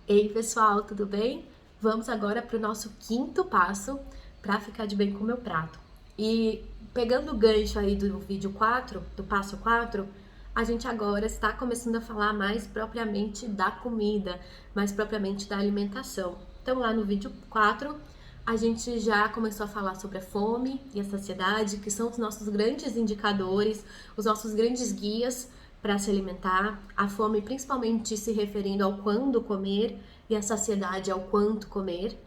Ei pessoal, tudo bem? Vamos agora para o nosso quinto passo para ficar de bem com o meu prato. E pegando o gancho aí do vídeo 4, do passo 4, a gente agora está começando a falar mais propriamente da comida, mais propriamente da alimentação. Então lá no vídeo 4, a gente já começou a falar sobre a fome e a saciedade, que são os nossos grandes indicadores, os nossos grandes guias para se alimentar, a fome principalmente se referindo ao quando comer e a saciedade ao quanto comer.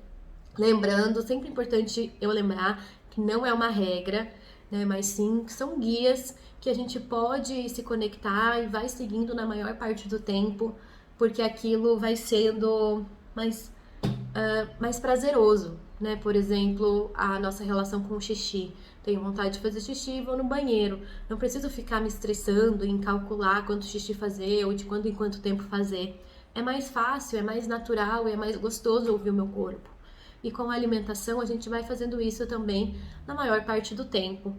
Lembrando, sempre importante eu lembrar que não é uma regra, né, mas sim são guias que a gente pode se conectar e vai seguindo na maior parte do tempo, porque aquilo vai sendo mais prazeroso, né? Por exemplo, a nossa relação com o xixi. Tenho vontade de fazer xixi e vou no banheiro. Não preciso ficar me estressando em calcular quanto xixi fazer ou de quando em quanto tempo fazer. É mais fácil, é mais natural, é mais gostoso ouvir o meu corpo. E com a alimentação a gente vai fazendo isso também na maior parte do tempo.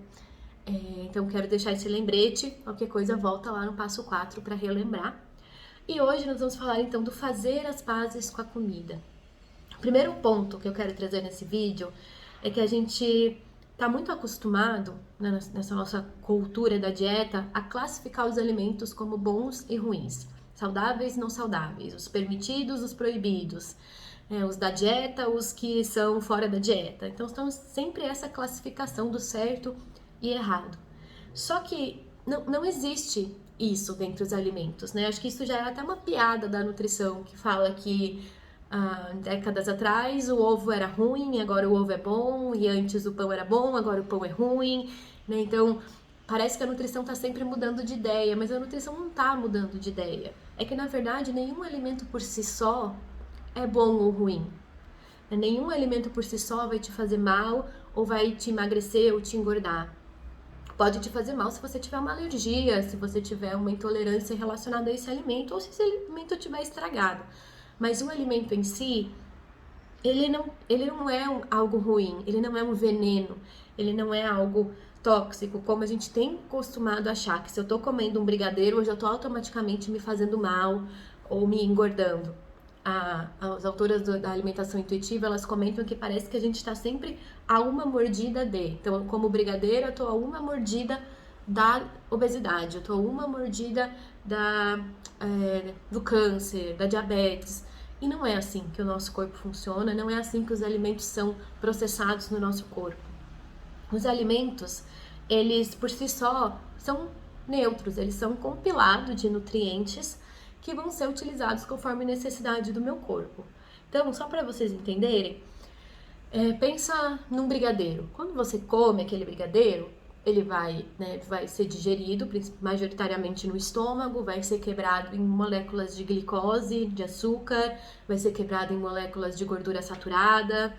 Então quero deixar esse lembrete, qualquer coisa volta lá no passo 4 para relembrar. E hoje nós vamos falar então do fazer as pazes com a comida. O primeiro ponto que eu quero trazer nesse vídeo é que a gente está muito acostumado, né, nessa nossa cultura da dieta, a classificar os alimentos como bons e ruins, saudáveis e não saudáveis, os permitidos, os proibidos, os da dieta, os que são fora da dieta. Então, estamos sempre essa classificação do certo e errado. Só que não existe isso dentro dos alimentos, né? Acho que isso já é até uma piada da nutrição, que fala que décadas atrás o ovo era ruim, agora o ovo é bom, e antes o pão era bom, agora o pão é ruim, né? Então, parece que a nutrição está sempre mudando de ideia, mas a nutrição não está mudando de ideia. É que, na verdade, nenhum alimento por si só é bom ou ruim. Nenhum alimento por si só vai te fazer mal, ou vai te emagrecer ou te engordar. Pode te fazer mal se você tiver uma alergia, se você tiver uma intolerância relacionada a esse alimento, ou se esse alimento estiver estragado. Mas o alimento em si, ele não é algo ruim, ele não é um veneno, ele não é algo tóxico, como a gente tem costumado achar, que se eu tô comendo um brigadeiro, eu já tô automaticamente me fazendo mal ou me engordando. As autoras da alimentação intuitiva, elas comentam que parece que a gente está sempre a uma mordida de. Então, como brigadeiro, eu tô a uma mordida da obesidade, eu tô a uma mordida do câncer, da diabetes. E não é assim que o nosso corpo funciona, não é assim que os alimentos são processados no nosso corpo. Os alimentos, eles por si só são neutros, eles são um compilado de nutrientes que vão ser utilizados conforme necessidade do meu corpo. Então, só para vocês entenderem, pensa num brigadeiro. Quando você come aquele brigadeiro, ele vai ser digerido majoritariamente no estômago, vai ser quebrado em moléculas de glicose, de açúcar, vai ser quebrado em moléculas de gordura saturada,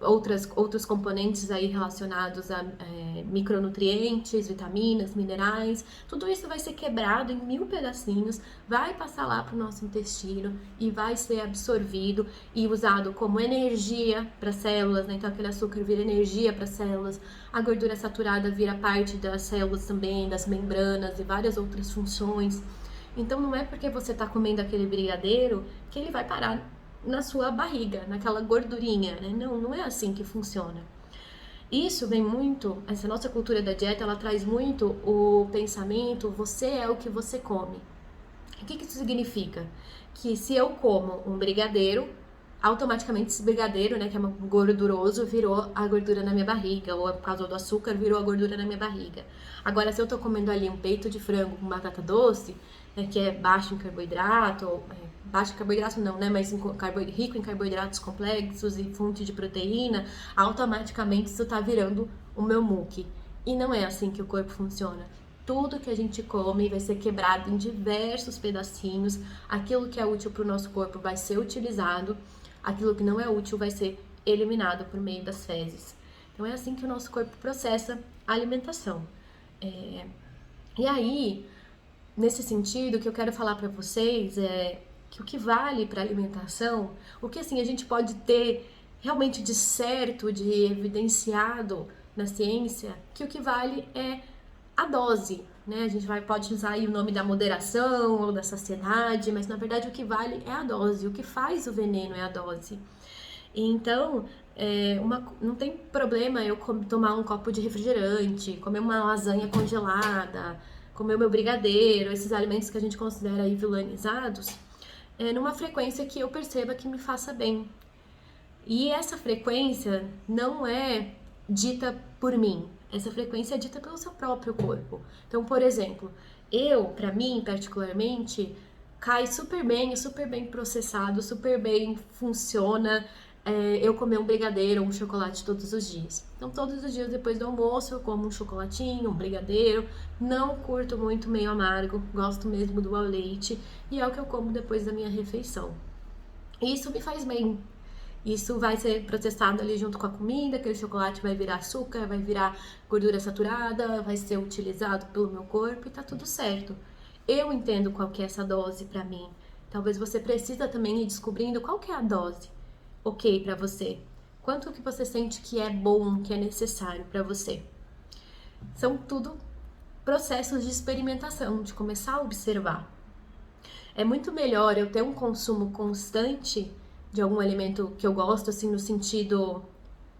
outros componentes aí relacionados a micronutrientes, vitaminas, minerais. Tudo isso vai ser quebrado em 1000 pedacinhos, vai passar lá para o nosso intestino e vai ser absorvido e usado como energia para as células, né? Então aquele açúcar vira energia para as células, a gordura saturada vira parte das células também, das membranas e várias outras funções. Então não é porque você está comendo aquele brigadeiro que ele vai parar na sua barriga, naquela gordurinha, né? Não é assim que funciona. Isso vem muito, essa nossa cultura da dieta, ela traz muito o pensamento, você é o que você come. O que isso significa? Que se eu como um brigadeiro, automaticamente esse brigadeiro, né, que é gorduroso, virou a gordura na minha barriga, ou por causa do açúcar, virou a gordura na minha barriga. Agora, se eu tô comendo ali um peito de frango com batata doce, né, que é baixo em carboidrato, baixo em carboidrato não, né, mas rico em carboidratos complexos e fonte de proteína, automaticamente isso tá virando o meu muque. E não é assim que o corpo funciona. Tudo que a gente come vai ser quebrado em diversos pedacinhos, aquilo que é útil para o nosso corpo vai ser utilizado, aquilo que não é útil vai ser eliminado por meio das fezes. Então é assim que o nosso corpo processa a alimentação. E aí, nesse sentido, o que eu quero falar para vocês é que o que vale para a alimentação, o que assim a gente pode ter realmente de certo, de evidenciado na ciência, que o que vale é a dose, né? A gente pode usar aí o nome da moderação ou da saciedade, mas na verdade o que vale é a dose, o que faz o veneno é a dose. Então, não tem problema eu tomar um copo de refrigerante, comer uma lasanha congelada, comer o meu brigadeiro, esses alimentos que a gente considera aí vilanizados, numa frequência que eu perceba que me faça bem. E essa frequência não é dita por mim, essa frequência é dita pelo seu próprio corpo. Então, por exemplo, pra mim, particularmente, cai super bem, é super bem processado, super bem funciona eu comer um brigadeiro ou um chocolate todos os dias. Então, todos os dias depois do almoço, eu como um chocolatinho, um brigadeiro. Não curto muito meio amargo, gosto mesmo do ao leite, e é o que eu como depois da minha refeição. E isso me faz bem. Isso vai ser processado ali junto com a comida, aquele chocolate vai virar açúcar, vai virar gordura saturada, vai ser utilizado pelo meu corpo e tá tudo certo. Eu entendo qual que é essa dose pra mim. Talvez você precisa também ir descobrindo qual que é a dose ok pra você. Quanto que você sente que é bom, que é necessário pra você. São tudo processos de experimentação, de começar a observar. É muito melhor eu ter um consumo constante de algum alimento que eu gosto, assim, no sentido,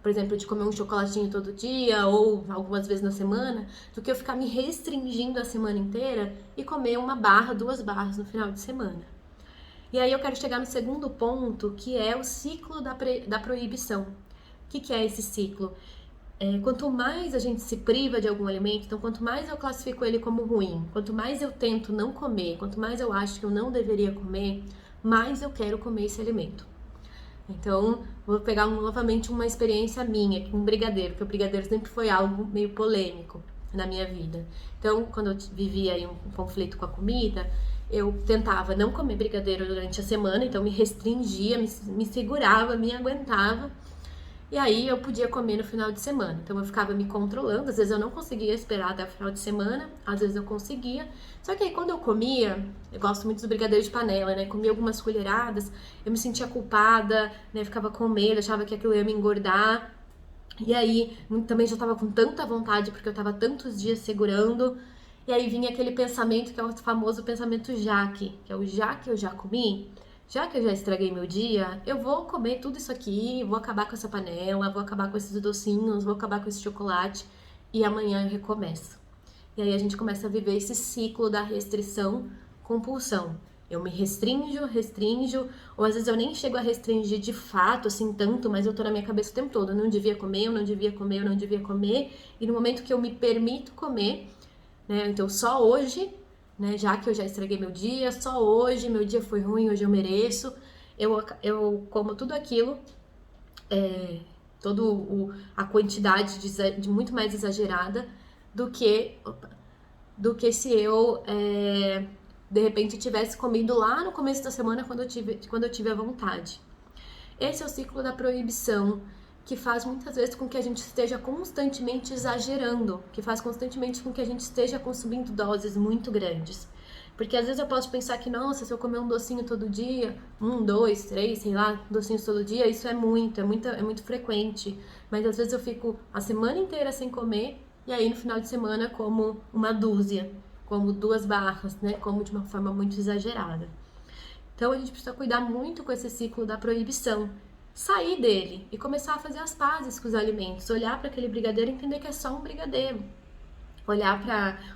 por exemplo, de comer um chocolatinho todo dia ou algumas vezes na semana, do que eu ficar me restringindo a semana inteira e comer uma barra, 2 barras no final de semana. E aí eu quero chegar no segundo ponto, que é o ciclo da proibição. O que é esse ciclo? Quanto mais a gente se priva de algum alimento, então quanto mais eu classifico ele como ruim, quanto mais eu tento não comer, quanto mais eu acho que eu não deveria comer, mais eu quero comer esse alimento. Então, vou pegar novamente uma experiência minha, com um brigadeiro, porque o brigadeiro sempre foi algo meio polêmico na minha vida. Então, quando eu vivia aí um conflito com a comida, eu tentava não comer brigadeiro durante a semana, então me restringia, me segurava, me aguentava. E aí eu podia comer no final de semana. Então eu ficava me controlando, às vezes eu não conseguia esperar até o final de semana, às vezes eu conseguia. Só que aí quando eu comia, eu gosto muito dos brigadeiros de panela, né? Comia algumas colheradas, eu me sentia culpada, né? Ficava com medo, achava que aquilo ia me engordar. E aí também já tava com tanta vontade, porque eu tava tantos dias segurando. E aí vinha aquele pensamento que é o famoso pensamento Jaque, que é o já que eu já comi. Já que eu já estraguei meu dia, eu vou comer tudo isso aqui, vou acabar com essa panela, vou acabar com esses docinhos, vou acabar com esse chocolate e amanhã eu recomeço. E aí a gente começa a viver esse ciclo da restrição, compulsão. Eu me restringo, ou às vezes eu nem chego a restringir de fato, assim, tanto, mas eu tô na minha cabeça o tempo todo, eu não devia comer, eu não devia comer, eu não devia comer, e no momento que eu me permito comer, né, então só hoje, né, já que eu já estraguei meu dia, só hoje, meu dia foi ruim, hoje eu mereço, eu como tudo aquilo, a quantidade de muito mais exagerada do que se eu, de repente, tivesse comido lá no começo da semana quando eu tive a vontade. Esse é o ciclo da proibição, que faz muitas vezes com que a gente esteja constantemente exagerando, que faz constantemente com que a gente esteja consumindo doses muito grandes. Porque às vezes eu posso pensar que, nossa, se eu comer um docinho todo dia, 1, 2, 3, sei lá, docinhos todo dia, isso é muito frequente. Mas às vezes eu fico a semana inteira sem comer, e aí no final de semana como uma dúzia, como 2 barras, né? Como de uma forma muito exagerada. Então a gente precisa cuidar muito com esse ciclo da proibição. Sair dele e começar a fazer as pazes com os alimentos. Olhar para aquele brigadeiro e entender que é só um brigadeiro. Olhar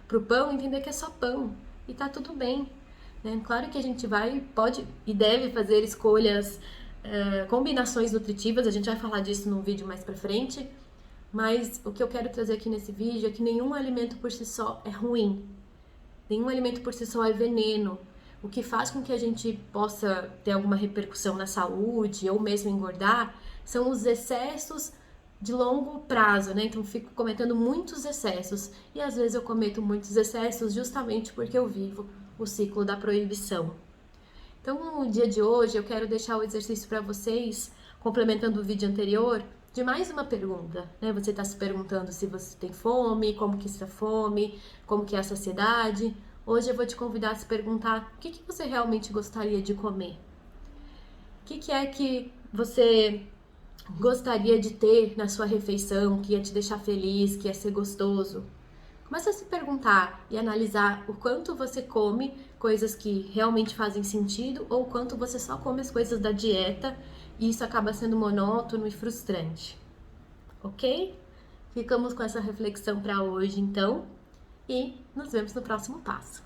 para o pão e entender que é só pão. E tá tudo bem. Né? Claro que a gente pode e deve fazer escolhas, combinações nutritivas. A gente vai falar disso num vídeo mais pra frente. Mas o que eu quero trazer aqui nesse vídeo é que nenhum alimento por si só é ruim. Nenhum alimento por si só é veneno. O que faz com que a gente possa ter alguma repercussão na saúde ou mesmo engordar são os excessos de longo prazo, né? Então, eu fico cometendo muitos excessos e às vezes eu cometo muitos excessos justamente porque eu vivo o ciclo da proibição. Então, no dia de hoje, eu quero deixar o exercício para vocês, complementando o vídeo anterior, de mais uma pergunta, né? Você está se perguntando se você tem fome, como que é essa fome, como que é a saciedade. Hoje eu vou te convidar a se perguntar o que você realmente gostaria de comer. O que é que você gostaria de ter na sua refeição, que ia te deixar feliz, que ia ser gostoso. Começa a se perguntar e analisar o quanto você come coisas que realmente fazem sentido ou o quanto você só come as coisas da dieta e isso acaba sendo monótono e frustrante. Ok? Ficamos com essa reflexão para hoje, então, e nos vemos no próximo passo.